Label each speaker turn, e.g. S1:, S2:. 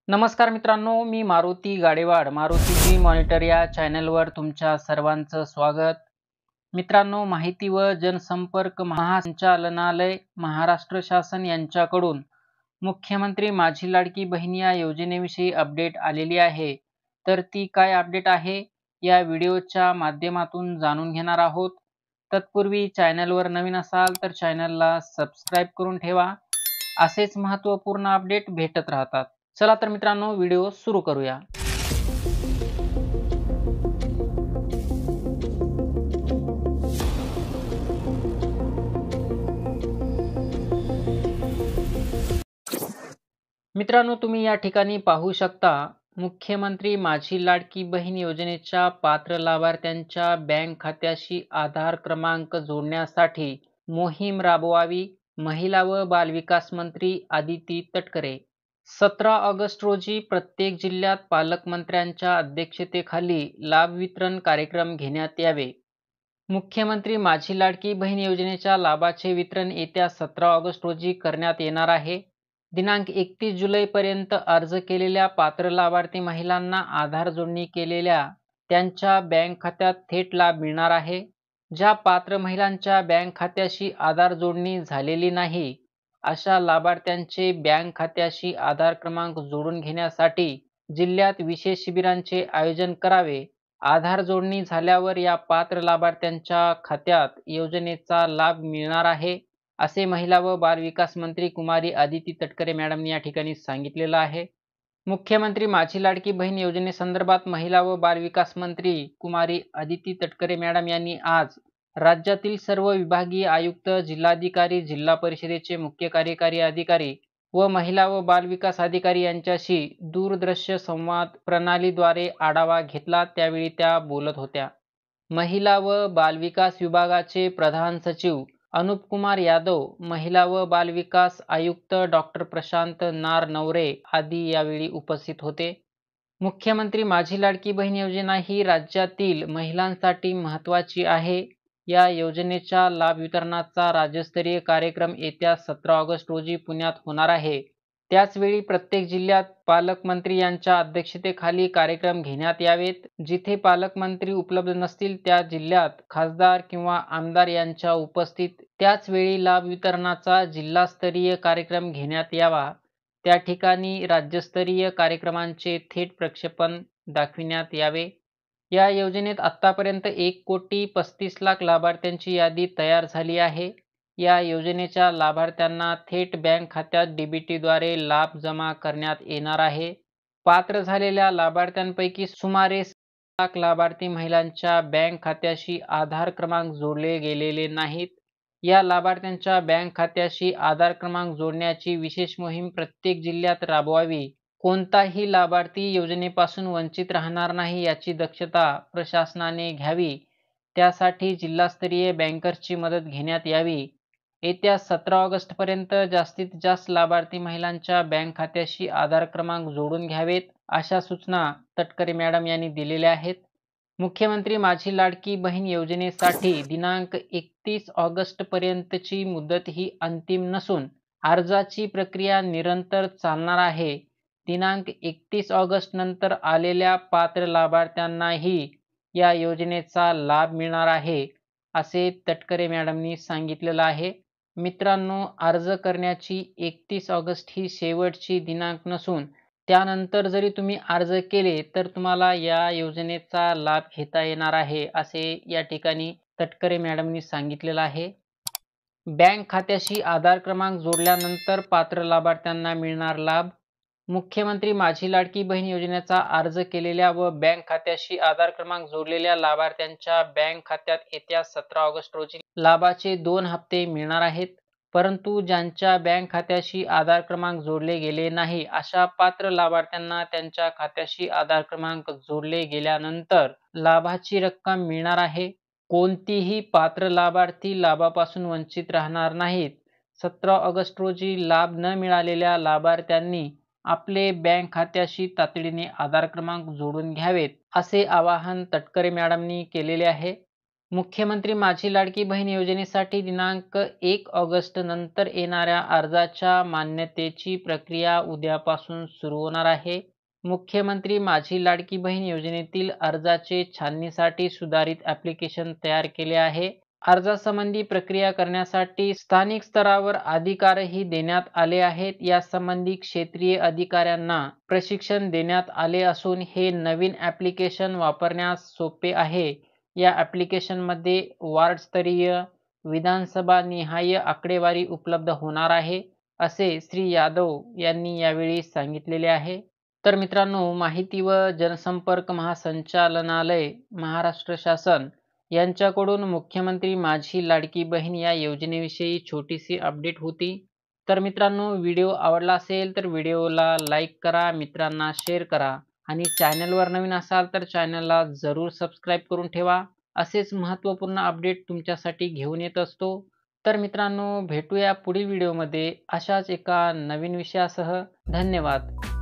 S1: नमस्कार मित्रांनो, मी मारुती गाडेवाड, मारुतीजी मॉनिटर या चॅनलवर तुमच्या सर्वांचं स्वागत. मित्रांनो, माहिती व जनसंपर्क महासंचालनालय महाराष्ट्र शासन यांच्याकडून मुख्यमंत्री माझी लाडकी बहीण या योजनेविषयी अपडेट आलेली आहे. तर ती काय अपडेट आहे या व्हिडिओच्या माध्यमातून जाणून घेणार आहोत. तत्पूर्वी चॅनलवर नवीन असाल तर चॅनलला सबस्क्राईब करून ठेवा. असेच महत्त्वपूर्ण अपडेट भेटत राहतात. चला तर मित्रांनो, व्हिडिओ सुरू करूया. मित्रांनो, तुम्ही या ठिकाणी पाहू शकता, मुख्यमंत्री माझी लाडकी बहीण योजनेच्या पात्र लाभार्थ्यांच्या बँक खात्याशी आधार क्रमांक जोडण्यासाठी मोहीम राबवावी. महिला व बालविकास मंत्री आदिती तटकरे. 17 ऑगस्ट रोजी प्रत्येक जिल्ह्यात पालकमंत्र्यांच्या अध्यक्षतेखाली लाभ वितरण कार्यक्रम घेण्यात यावे. मुख्यमंत्री माझी लाडकी बहीण योजनेच्या लाभाचे वितरण येत्या 17 ऑगस्ट रोजी करण्यात येणार आहे. दिनांक 31 जुलैपर्यंत अर्ज केलेल्या पात्र लाभार्थी महिलांना आधार जोडणी केलेल्या त्यांच्या बँक खात्यात थेट लाभ मिळणार आहे. ज्या पात्र महिलांच्या बँक खात्याशी आधार जोडणी झालेली नाही, अशा लाभार्थ्यांचे बँक खात्याशी आधार क्रमांक जोडून घेण्यासाठी जिल्ह्यात विशेष शिबिरांचे आयोजन करावे. आधार जोडणी झाल्यावर या पात्र लाभार्थ्यांच्या खात्यात योजनेचा लाभ मिळणार आहे, असे महिला व बालविकास मंत्री कुमारी आदिती तटकरे मॅडमनी या ठिकाणी सांगितलेलं आहे. मुख्यमंत्री माझी लाडकी बहीण योजनेसंदर्भात महिला व बालविकास मंत्री कुमारी आदिती तटकरे मॅडम यांनी आज राज्यातील सर्व विभागीय आयुक्त, जिल्हाधिकारी, जिल्हा परिषदेचे मुख्य कार्यकारी अधिकारी व महिला व बालविकास अधिकारी यांच्याशी दूरदृश्य संवाद प्रणालीद्वारे आढावा घेतला. त्यावेळी त्या बोलत होत्या. महिला व बालविकास विभागाचे प्रधान सचिव अनुपकुमार यादव, महिला व बालविकास आयुक्त डॉक्टर प्रशांत नारनवरे आदी यावेळी उपस्थित होते. मुख्यमंत्री माझी लाडकी बहीण योजना ही राज्यातील महिलांसाठी महत्त्वाची आहे. या योजनेच्या लाभ वितरणाचा राज्यस्तरीय कार्यक्रम येत्या 17 ऑगस्ट रोजी पुण्यात होणार आहे. त्याचवेळी प्रत्येक जिल्ह्यात पालकमंत्री यांच्या अध्यक्षतेखाली कार्यक्रम घेण्यात यावेत. जिथे पालकमंत्री उपलब्ध नसतील त्या जिल्ह्यात खासदार किंवा आमदार यांच्या उपस्थित त्याचवेळी लाभ वितरणाचा जिल्हास्तरीय कार्यक्रम घेण्यात यावा. त्या ठिकाणी राज्यस्तरीय कार्यक्रमांचे थेट प्रक्षेपण दाखविण्यात यावे. या योजनेत आतापर्यंत 1,35,00,000 लाभार्थ्यांची यादी तयार झाली आहे. या योजनेच्या लाभार्थ्यांना थेट बँक खात्यात डीबीटीद्वारे लाभ जमा करण्यात येणार आहे. पात्र झालेल्या लाभार्थ्यांपैकी सुमारे 6,00,000 लाभार्थी महिलांच्या बँक खात्याशी आधार क्रमांक जोडले गेलेले नाहीत. या लाभार्थ्यांच्या बँक खात्याशी आधार क्रमांक जोडण्याची विशेष मोहीम प्रत्येक जिल्ह्यात राबवावी. कोणताही लाभार्थी योजनेपासून वंचित राहणार नाही याची दक्षता प्रशासनाने घ्यावी. त्यासाठी जिल्हास्तरीय बँकर्सची मदत घेण्यात यावी. येत्या 17 ऑगस्टपर्यंत जास्तीत जास्त लाभार्थी महिलांच्या बँक खात्याशी आधार क्रमांक जोडून घ्यावेत, अशा सूचना तटकरे मॅडम यांनी दिलेल्या आहेत. मुख्यमंत्री माझी लाडकी बहीण योजनेसाठी दिनांक 31 ऑगस्टपर्यंतची मुदत ही अंतिम नसून अर्जाची प्रक्रिया निरंतर चालणार आहे. दिनांक 31 ऑगस्ट नंतर आलेल्या पात्र लाभार्थ्यांनाही या योजनेचा लाभ मिळणार आहे, असे तटकरे मॅडमनी सांगितलेलं आहे. मित्रांनो, अर्ज करण्याची 31 ऑगस्ट ही शेवटची दिनांक नसून त्यानंतर जरी तुम्ही अर्ज केले तर तुम्हाला या योजनेचा लाभ घेता येणार आहे, असे या ठिकाणी तटकरे मॅडमनी सांगितलेलं आहे. बँक खात्याशी आधार क्रमांक जोडल्यानंतर पात्र लाभार्थ्यांना मिळणार लाभ. मुख्यमंत्री माझी लाडकी बहीण योजनेचा अर्ज केलेल्या व बँक खात्याशी आधार क्रमांक जोडलेल्या लाभार्थ्यांच्या बँक खात्यात येत्या 17 ऑगस्ट रोजी लाभाचे 2 हप्ते मिळणार आहेत. परंतु ज्यांच्या बँक खात्याशी आधार क्रमांक जोडले गेले नाही, अशा पात्र लाभार्थ्यांना त्यांच्या खात्याशी आधार क्रमांक जोडले गेल्यानंतर लाभाची रक्कम मिळणार आहे. कोणतीही पात्र लाभार्थी लाभापासून वंचित राहणार नाहीत. 17 ऑगस्ट रोजी लाभ न मिळालेल्या लाभार्थ्यांनी आपले बँक खात्याशी तातडीने आधार क्रमांक जोडून घ्यावेत, असे आवाहन तटकरे मॅडमनी केलेले आहे. मुख्यमंत्री माझी लाडकी बहीण योजनेसाठी दिनांक 1 ऑगस्ट नंतर येणाऱ्या अर्जाच्या मान्यतेची प्रक्रिया उद्यापासून सुरू होणार आहे. मुख्यमंत्री माझी लाडकी बहीण योजनेतील अर्जाचे छाननीसाठी सुधारित ॲप्लिकेशन तयार केले आहे. अर्जासंबंधी प्रक्रिया करण्यासाठी स्थानिक स्तरावर अधिकारही देण्यात आले आहेत. यासंबंधी क्षेत्रीय अधिकाऱ्यांना प्रशिक्षण देण्यात आले असून हे नवीन ॲप्लिकेशन वापरण्यास सोपे आहे. या ॲप्लिकेशनमध्ये वार्डस्तरीय, विधानसभा निहाय आकडेवारी उपलब्ध होणार आहे, असे श्री यादव यांनी यावेळी सांगितलेले आहे. तर मित्रांनो, माहिती व जनसंपर्क महासंचालनालय, महाराष्ट्र शासन यांच्याकडून मुख्यमंत्री माझी लाडकी बहीण या योजनेविषयी छोटीशी अपडेट होती. तर मित्रांनो, व्हिडिओ आवडला असेल तर व्हिडिओला लाईक करा, मित्रांना शेअर करा आणि चॅनलवर नवीन असाल तर चॅनलला जरूर सबस्क्राईब करून ठेवा. असेच महत्त्वपूर्ण अपडेट तुमच्यासाठी घेऊन येत असतो. तर मित्रांनो, भेटूया पुढील व्हिडिओमध्ये अशाच एका नवीन विषयासह. धन्यवाद.